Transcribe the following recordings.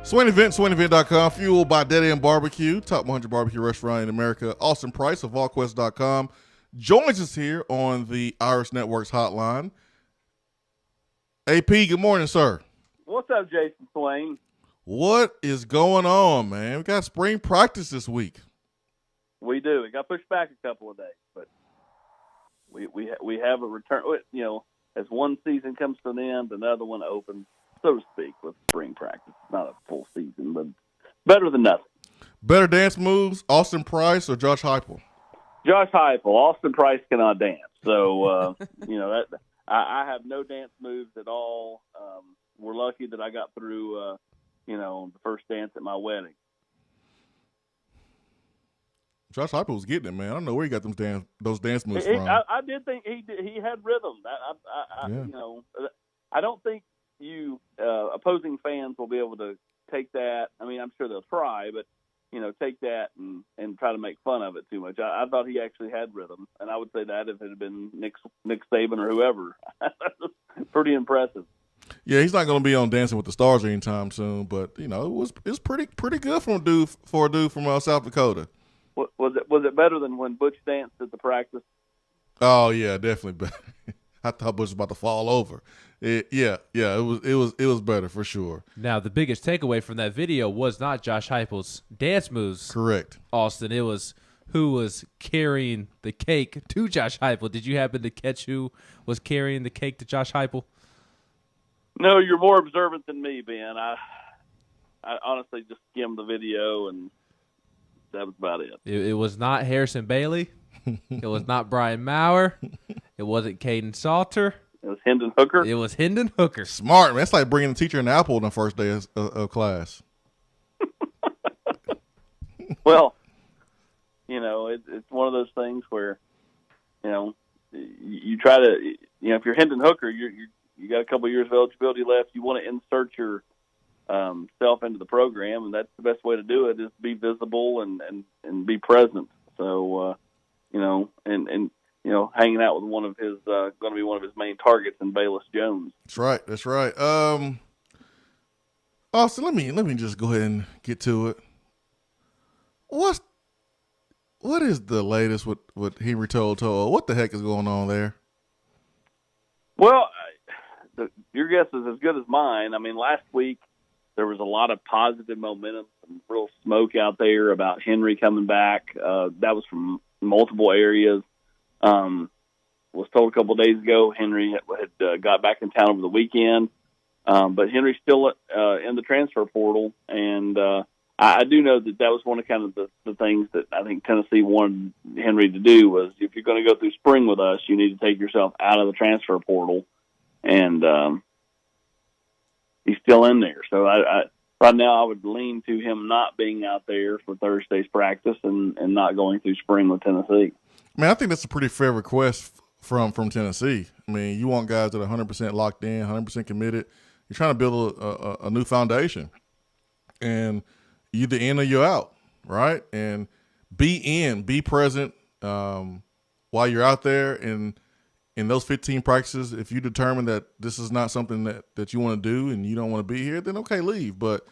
Swain Event, SwainEvent.com, fueled by Dead End Barbecue, top 100 barbecue restaurant in America. Austin Price of VolQuest.com joins us here on the Irish Networks hotline. AP, good morning, sir. What's up, Jason Swain? What is going on, man? We got spring practice this week. We do. It got pushed back a couple of days, but we have a return. You know, as one season comes to an end, another one opens, so to speak, with spring practice. Not a full season, but better than nothing. Better dance moves, Austin Price or Josh Heupel? Josh Heupel. Austin Price cannot dance, so you know that I have no dance moves at all. We're lucky that I got through, the first dance at my wedding. Josh Heupel was getting it, man. I don't know where he got those dance moves from. I did think he had rhythm. I don't think you opposing fans will be able to take that. I mean, I'm sure they'll try, but take that and try to make fun of it too much. I thought he actually had rhythm, and I would say that if it had been Nick Saban or whoever, pretty impressive. Yeah, he's not going to be on Dancing with the Stars anytime soon, but it was pretty good for a dude from South Dakota. Was it better than when Butch danced at the practice? Oh yeah, definitely better. I thought Butch was about to fall over. It was better for sure. Now the biggest takeaway from that video was not Josh Heupel's dance moves. Correct, Austin. It was who was carrying the cake to Josh Heupel. Did you happen to catch who was carrying the cake to Josh Heupel? No, you're more observant than me, Ben. I honestly just skimmed the video and that was about it. It was not Harrison Bailey. It was not Brian Maurer. It wasn't Caden Salter. It was Hendon Hooker. It was Hendon Hooker. Smart, man. It's like bringing a teacher an apple on the first day of class. Well, it's one of those things where, you try to, if you're Hendon Hooker, you got a couple of years of eligibility left. You want to insert your self into the program, and that's the best way to do it is be visible and be present. So, hanging out with one of his going to be one of his main targets in Bayless Jones. That's right. Austin, let me just go ahead and get to it. What is the latest with Henry Toto? What the heck is going on there? Well, your guess is as good as mine. I mean, last week there was a lot of positive momentum, some real smoke out there about Henry coming back. That was from multiple areas. Was told a couple of days ago Henry had got back in town over the weekend, but Henry's still in the transfer portal, and I do know that was one of kind of the things that I think Tennessee wanted Henry to do was if you're going to go through spring with us, you need to take yourself out of the transfer portal, and he's still in there. So I right now I would lean to him not being out there for Thursday's practice and not going through spring with Tennessee. Man, I think that's a pretty fair request from Tennessee. I mean, you want guys that are 100% locked in, 100% committed. You're trying to build a new foundation, and you're either in or you're out, right? And be present while you're out there. And in those 15 practices, if you determine that this is not something that you want to do and you don't want to be here, then okay, leave. But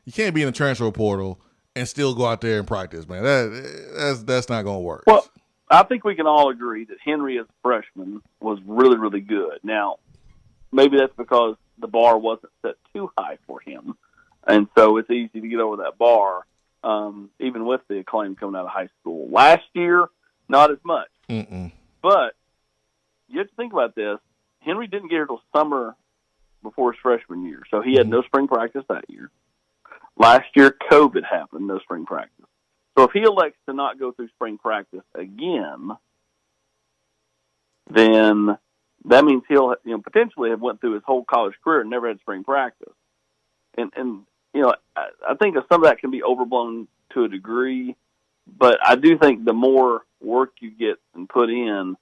you can't be in the transfer portal and still go out there and practice, man. That's not going to work. Well, I think we can all agree that Henry as a freshman was really, really good. Now, maybe that's because the bar wasn't set too high for him, and so it's easy to get over that bar, even with the acclaim coming out of high school. Last year, not as much. But you have to think about this. Henry didn't get here till summer before his freshman year, so he had no spring practice that year. Last year, COVID happened, no spring practice. So if he elects to not go through spring practice again, then that means he'll potentially have went through his whole college career and never had spring practice. And I think that some of that can be overblown to a degree, but I do think the more work you get and put in,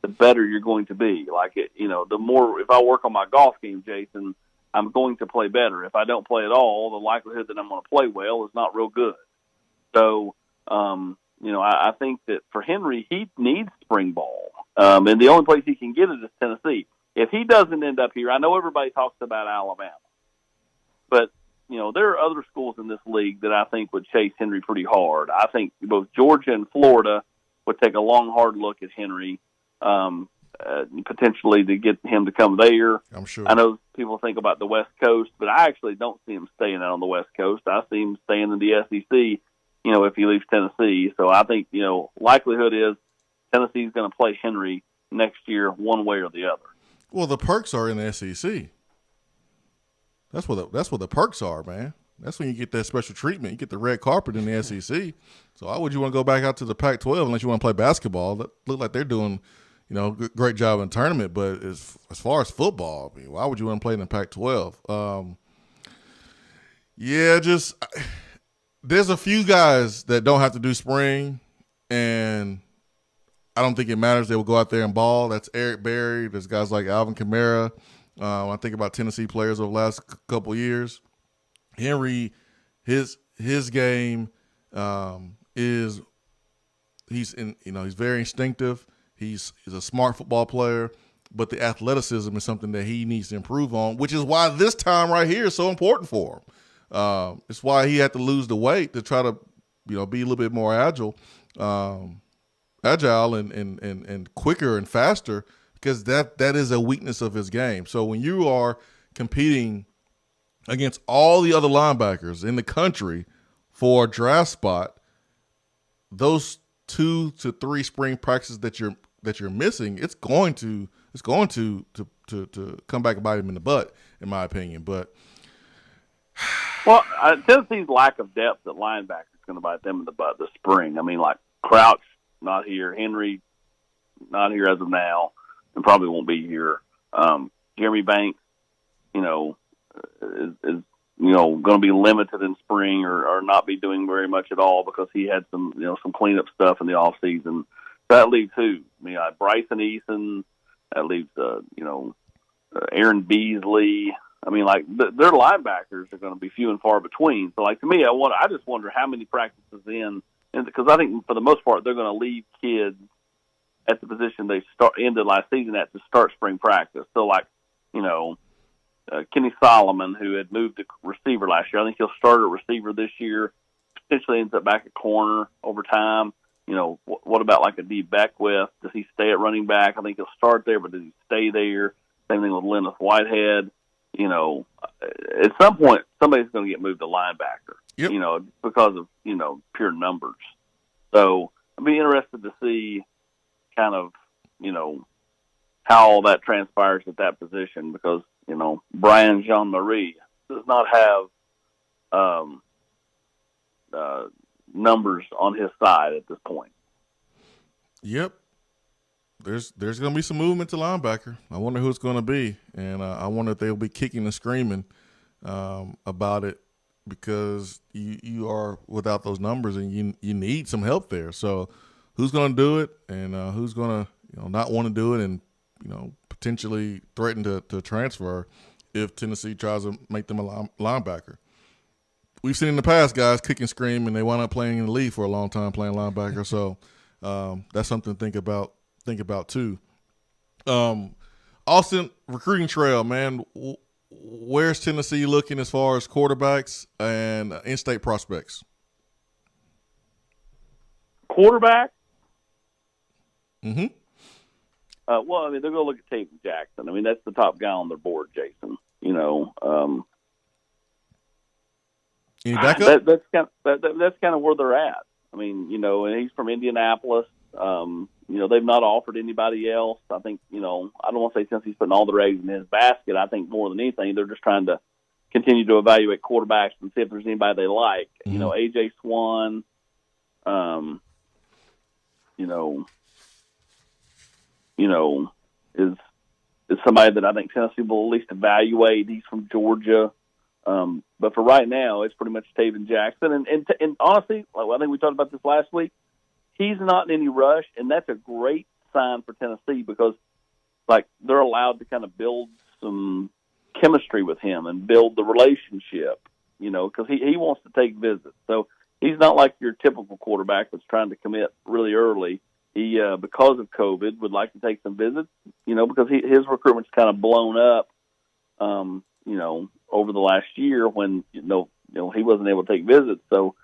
the better you're going to be. The more, if I work on my golf game, Jason, I'm going to play better. If I don't play at all, the likelihood that I'm going to play well is not real good. So, I think that for Henry, he needs spring ball. And the only place he can get it is Tennessee. If he doesn't end up here, I know everybody talks about Alabama. But, there are other schools in this league that I think would chase Henry pretty hard. I think both Georgia and Florida would take a long, hard look at Henry, potentially to get him to come there. I'm sure. I know people think about the West Coast, but I actually don't see him staying out on the West Coast. I see him staying in the SEC, if he leaves Tennessee. So I think, likelihood is Tennessee's going to play Henry next year one way or the other. Well, the perks are in the SEC. That's what the perks are, man. That's when you get that special treatment. You get the red carpet in the SEC. So why would you want to go back out to the Pac-12 unless you want to play basketball? That look like they're doing, great job in the tournament. But as far as football, I mean, why would you want to play in the Pac-12? There's a few guys that don't have to do spring, and I don't think it matters. They will go out there and ball. That's Eric Berry. There's guys like Alvin Kamara. When I think about Tennessee players over the last couple of years, Henry, his game is he's very instinctive. He's a smart football player, but the athleticism is something that he needs to improve on, which is why this time right here is so important for him. It's why he had to lose the weight to try to be a little bit more agile and quicker and faster, because that is a weakness of his game. So when you are competing against all the other linebackers in the country for a draft spot, those 2 to 3 spring practices that you're missing, it's going to come back and bite him in the butt, in my opinion. But Tennessee's lack of depth at linebacker is going to bite them in the butt this spring. I mean, like Crouch not here, Henry not here as of now, and probably won't be here. Jeremy Banks, is going to be limited in spring or not be doing very much at all because he had some cleanup stuff in the off season. That leaves who? I mean, Bryson Eason. That leaves Aaron Beasley. I mean, like their linebackers are going to be few and far between. So, like to me, I just wonder how many practices in, because I think for the most part they're going to leave kids at the position they ended last season at to start spring practice. So, like Kenny Solomon, who had moved to receiver last year, I think he'll start at receiver this year. Potentially ends up back at corner over time. What about like a D. Beckwith? Does he stay at running back? I think he'll start there, but does he stay there? Same thing with Lennis Whitehead. At some point, somebody's going to get moved to linebacker. Yep. Because of pure numbers. So I'd be interested to see kind of how all that transpires at that position, because Brian Jean-Marie does not have numbers on his side at this point. Yep. There's going to be some movement to linebacker. I wonder who it's going to be, and I wonder if they'll be kicking and screaming about it, because you are without those numbers and you need some help there. So who's going to do it, and who's going to not want to do it, and potentially threaten to transfer if Tennessee tries to make them a linebacker. We've seen in the past guys kick and scream, and they wound up playing in the league for a long time playing linebacker. So that's something to think about too. Austin, recruiting trail, man. Where's Tennessee looking as far as quarterbacks and in-state prospects? Quarterback? Mm-hmm. Well, I mean, they're going to look at Taven Jackson. I mean, that's the top guy on their board, Jason. Any backup? That's kind of where they're at. I mean, and he's from Indianapolis. They've not offered anybody else. I think, I don't want to say Tennessee's putting all their eggs in his basket. I think more than anything, they're just trying to continue to evaluate quarterbacks and see if there's anybody they like. Mm-hmm. A.J. Swan, is somebody that I think Tennessee will at least evaluate. He's from Georgia. But for right now, it's pretty much Taven Jackson. And honestly, I think we talked about this last week, he's not in any rush, and that's a great sign for Tennessee, because, they're allowed to kind of build some chemistry with him and build the relationship, because he wants to take visits. So he's not like your typical quarterback that's trying to commit really early. He, because of COVID, would like to take some visits, because his recruitment's kind of blown up over the last year when he wasn't able to take visits. So,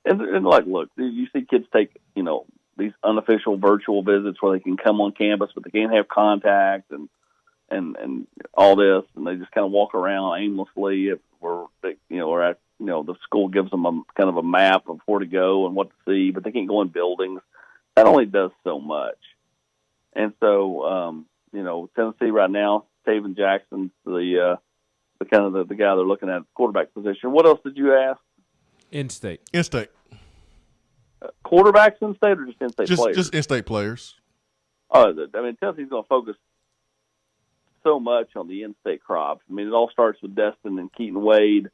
and like, look, you see kids take these unofficial virtual visits where they can come on campus, but they can't have contact and all this, and they just kind of walk around aimlessly. The school gives them kind of a map of where to go and what to see, but they can't go in buildings. That only does so much. And so, Tennessee right now, Taven Jackson's the guy they're looking at quarterback position. What else did you ask? In-state. In-state. Quarterbacks in-state or just in-state players? Just in-state players. Tennessee's going to focus so much on the in-state crop. I mean, it all starts with Destin and Keaton Wade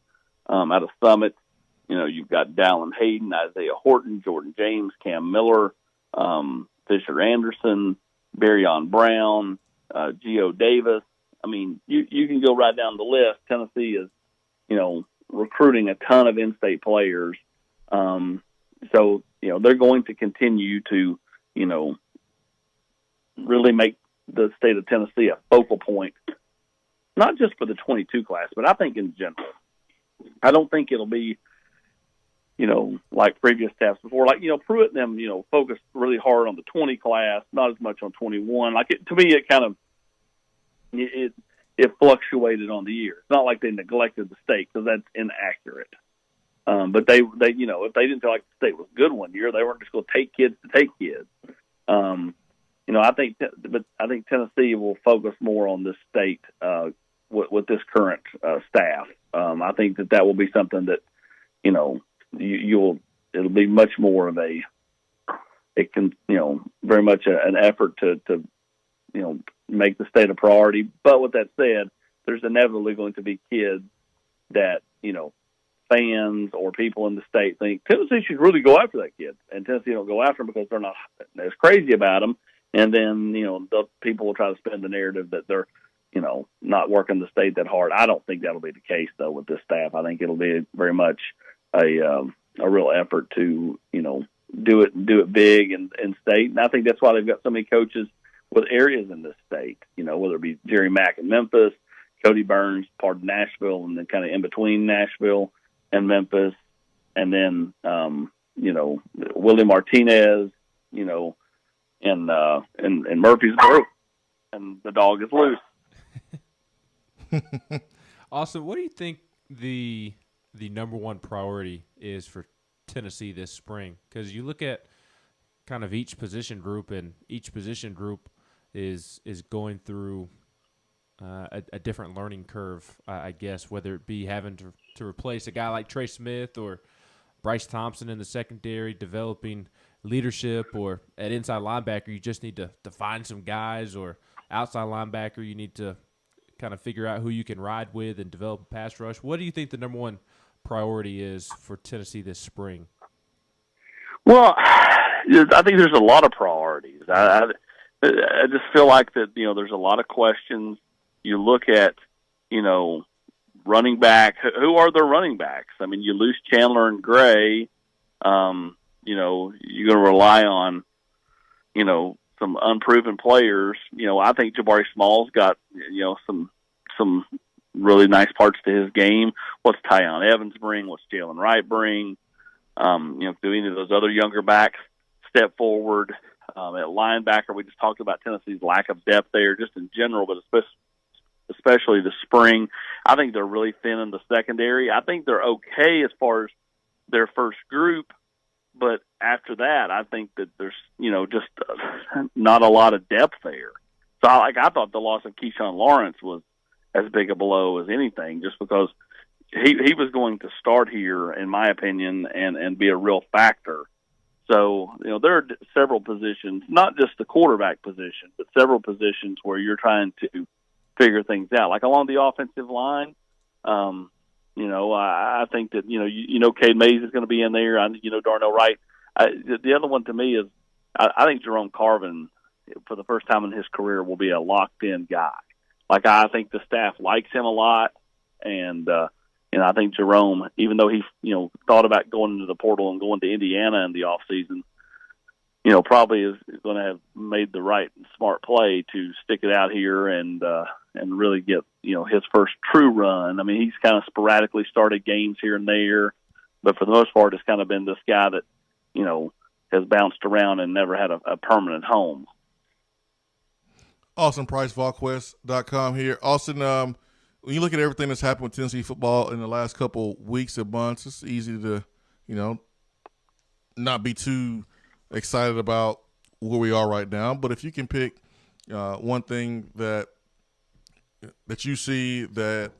out of Summit. You've got Dallin Hayden, Isaiah Horton, Jordan James, Cam Miller, Fisher Anderson, Barryon Brown, Gio Davis. I mean, you can go right down the list. Tennessee is, recruiting a ton of in-state players. So they're going to continue to, really make the state of Tennessee a focal point, not just for the 22 class, but I think in general. I don't think it'll be, like previous staffs before. Like, Pruitt and them, focused really hard on the 20 class, not as much on 21. To me, it kind of, it fluctuated on the year. It's not like they neglected the state, because that's inaccurate. But they, if they didn't feel like the state was good one year, they weren't just going to take kids to take kids. I think Tennessee will focus more on this state with this current staff. I think that will be something that it'll be much more of very much an effort to make the state a priority. But with that said, there's inevitably going to be kids that fans or people in the state think Tennessee should really go after that kid, and Tennessee don't go after him because they're not as crazy about him. And then, the people will try to spin the narrative that they're, not working the state that hard. I don't think that'll be the case, though, with this staff. I think it'll be very much a real effort to, do it big in state. And I think that's why they've got so many coaches with areas in this state, whether it be Jerry Mack in Memphis, Cody Burns, part of Nashville, and then kind of in between Nashville and Memphis, and then, Willie Martinez, in Murfreesboro, and the dog is loose. Austin, what do you think the number one priority is for Tennessee this spring? Because you look at kind of each position group, and each position group is going through a different learning curve, I guess, whether it be having to replace a guy like Trey Smith or Bryce Thompson in the secondary, developing leadership, or at inside linebacker, you just need to find some guys, or outside linebacker, you need to kind of figure out who you can ride with and develop a pass rush. What do you think the number one priority is for Tennessee this spring? Well, I think there's a lot of priorities. I just feel like that, there's a lot of questions. You look at, running back. Who are their running backs? I mean, you lose Chandler and Gray. You're going to rely on, some unproven players. I think Jabari Small's got, some really nice parts to his game. What's Tyon Evans bring? What's Jalen Wright bring? Do any of those other younger backs step forward? At linebacker, we just talked about Tennessee's lack of depth there, just in general, but especially the spring. I think they're really thin in the secondary. I think they're okay as far as their first group, but after that, I think that there's, just not a lot of depth there. So, I thought the loss of Keyshawn Lawrence was as big a blow as anything, just because he was going to start here, in my opinion, and be a real factor. So, there are several positions, not just the quarterback position, but several positions where you're trying to figure things out. Like along the offensive line, I think that, Cade Mays is going to be in there. Darnell Wright. The other one to me is I think Jerome Carvin, for the first time in his career, will be a locked-in guy. I think the staff likes him a lot, and I think Jerome, even though he thought about going into the portal and going to Indiana in the offseason, probably is going to have made the right and smart play to stick it out here and really get, his first true run. I mean, he's kind of sporadically started games here and there, but for the most part, it's kind of been this guy that, has bounced around and never had a permanent home. Austin Price, VolQuest.com here. Austin, when you look at everything that's happened with Tennessee football in the last couple weeks and months, it's easy to, not be too excited about where we are right now. But if you can pick one thing that you see that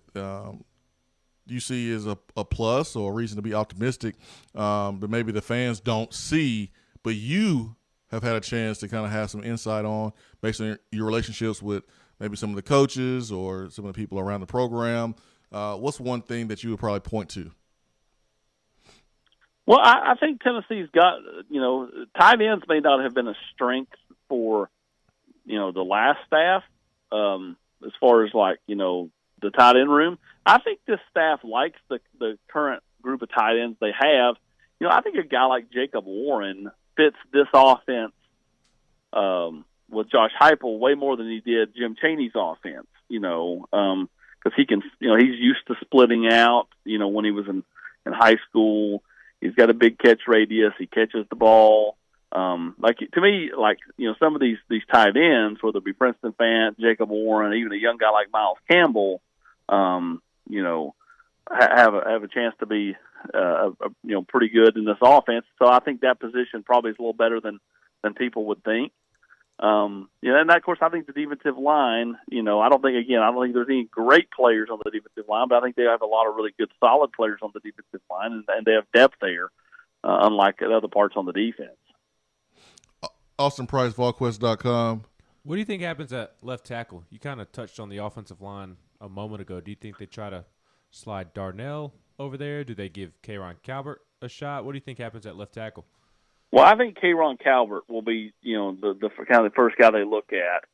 you see is a plus or a reason to be optimistic that maybe the fans don't see, but you have had a chance to kind of have some insight on based on your relationships with maybe some of the coaches or some of the people around the program, what's one thing that you would probably point to? Well, I think Tennessee's got, tight ends may not have been a strength for, the last staff as far as the tight end room. I think this staff likes the current group of tight ends they have. I think a guy like Jacob Warren fits this offense with Josh Heupel way more than he did Jim Chaney's offense, because he can, he's used to splitting out, when he was in high school. He's got a big catch radius. He catches the ball. To me, some of these tight ends, whether it be Princeton Fant, Jacob Warren, even a young guy like Miles Campbell, have a chance to be, pretty good in this offense. So I think that position probably is a little better than people would think. And of course, I think the defensive line, I don't think there's any great players on the defensive line, but I think they have a lot of really good, solid players on the defensive line, and they have depth there, unlike at other parts on the defense. Austin Price, VolQuest.com. What do you think happens at left tackle? You kind of touched on the offensive line a moment ago. Do you think they try to slide Darnell over there? Do they give Kayron Calvert a shot? What do you think happens at left tackle? Well, I think Kayron Calvert will be, the kind of the first guy they look at,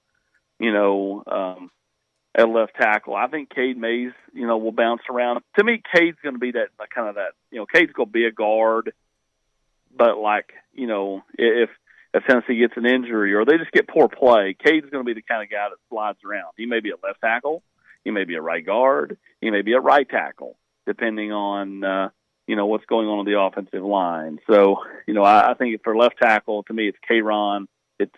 at left tackle. I think Cade Mays, will bounce around. To me, Cade's going to be that kind of that, Cade's going to be a guard, but if Tennessee gets an injury or they just get poor play, Cade's going to be the kind of guy that slides around. He may be a left tackle, he may be a right guard, he may be a right tackle, depending on what's going on the offensive line. So, I think for left tackle, to me, it's Kayron, it's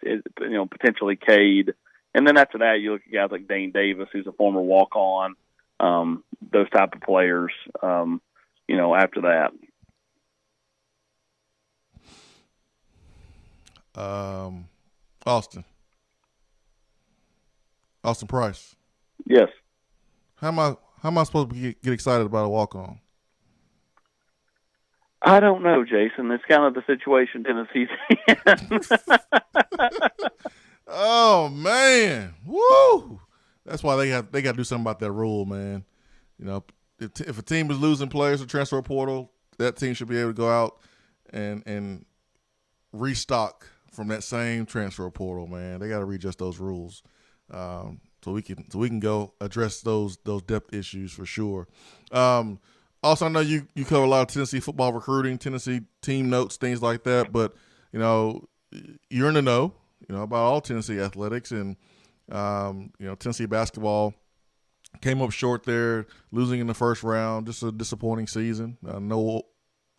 potentially Cade. And then after that, you look at guys like Dane Davis, who's a former walk-on, those type of players, after that. Austin Price. Yes. How am I supposed to get excited about a walk-on? I don't know, Jason. It's kind of the situation Tennessee's in. Oh man, woo! That's why they got to do something about that rule, man. If a team is losing players to transfer portal, that team should be able to go out and restock from that same transfer portal, man. They got to readjust those rules so we can go address those depth issues for sure. Also, I know you cover a lot of Tennessee football recruiting, Tennessee team notes, things like that. But you're in the know, about all Tennessee athletics, and Tennessee basketball came up short there, losing in the first round. Just a disappointing season. No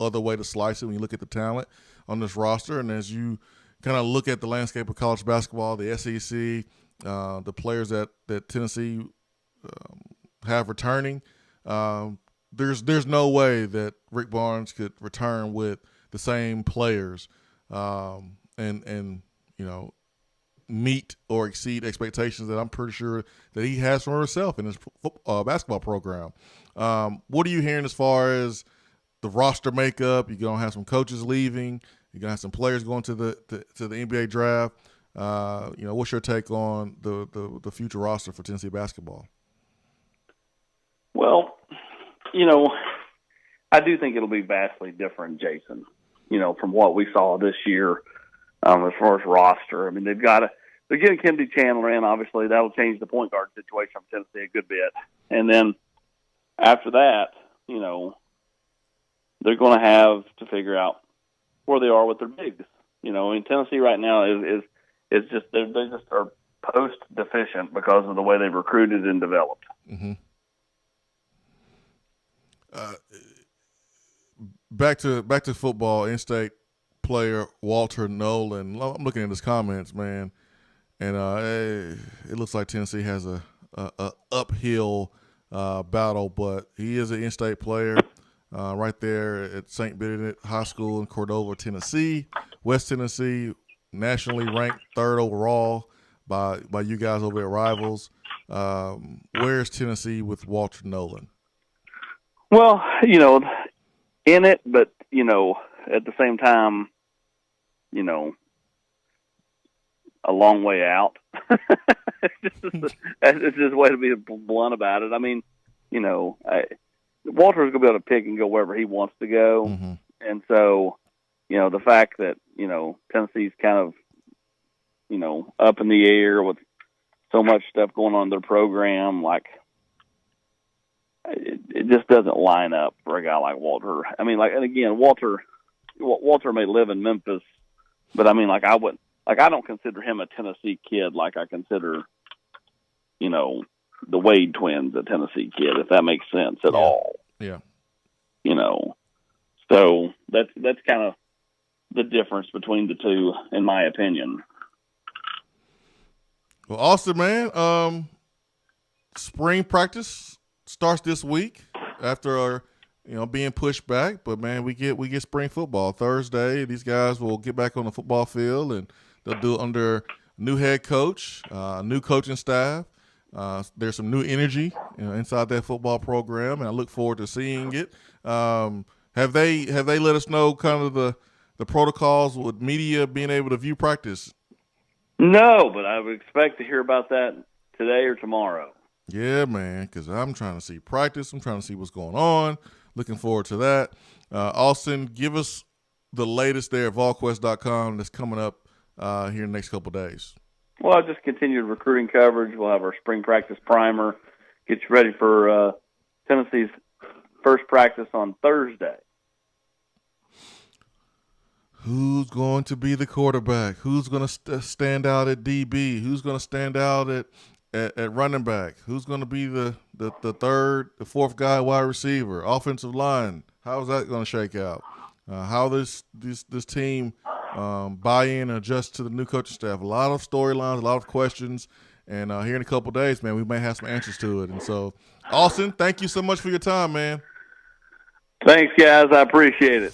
other way to slice it when you look at the talent on this roster, and as you kind of look at the landscape of college basketball, the SEC, the players that Tennessee have returning. There's no way that Rick Barnes could return with the same players and meet or exceed expectations that I'm pretty sure that he has for himself in his basketball program. What are you hearing as far as the roster makeup? You're gonna have some coaches leaving. You're gonna have some players going to the NBA draft. What's your take on the future roster for Tennessee basketball? Well, I do think it'll be vastly different, Jason, from what we saw this year as far as roster. I mean, they're getting Kennedy Chandler in, obviously. That'll change the point guard situation from Tennessee a good bit. And then after that, they're going to have to figure out where they are with their bigs. Tennessee right now is just they just are post deficient because of the way they've recruited and developed. Mm-hmm. Back to football. In-state player Walter Nolan. I'm looking at his comments, man, and it looks like Tennessee has a uphill battle, but he is an in-state player right there at St. Benedict High School in Cordova, Tennessee, West Tennessee, nationally ranked 3rd overall by you guys over at Rivals. Where's Tennessee with Walter Nolan? Well, in it, but at the same time, a long way out. It's just a way to be blunt about it. I mean, Walter's gonna be able to pick and go wherever he wants to go, Mm-hmm. and so the fact that Tennessee's kind of up in the air with so much stuff going on in their program, like it just doesn't line up for a guy like Walter. I mean, and again, Walter may live in Memphis, but I mean, I don't consider him a Tennessee kid like I consider, the Wade twins a Tennessee kid, if that makes sense at all. Yeah. So that's kind of the difference between the two, in my opinion. Well, Austin, man, spring practice starts this week after being pushed back, but man, we get spring football Thursday. These guys will get back on the football field, and they'll do it under new head coach, new coaching staff. There's some new energy inside that football program, and I look forward to seeing it. Have they let us know kind of the protocols with media being able to view practice? No, but I would expect to hear about that today or tomorrow. Yeah, man, because I'm trying to see practice. I'm trying to see what's going on. Looking forward to that. Austin, give us the latest there at volquest.com that's coming up here in the next couple of days. Well, just continued recruiting coverage. We'll have our spring practice primer. Get you ready for Tennessee's first practice on Thursday. Who's going to be the quarterback? Who's going to stand out at DB? Who's going to stand out at running back? Who's going to be the third, the fourth guy wide receiver, offensive line? How is that going to shake out? How this team buy in and adjust to the new coaching staff? A lot of storylines, a lot of questions, and here in a couple of days, man, we may have some answers to it. And so, Austin, thank you so much for your time, man. Thanks, guys. I appreciate it.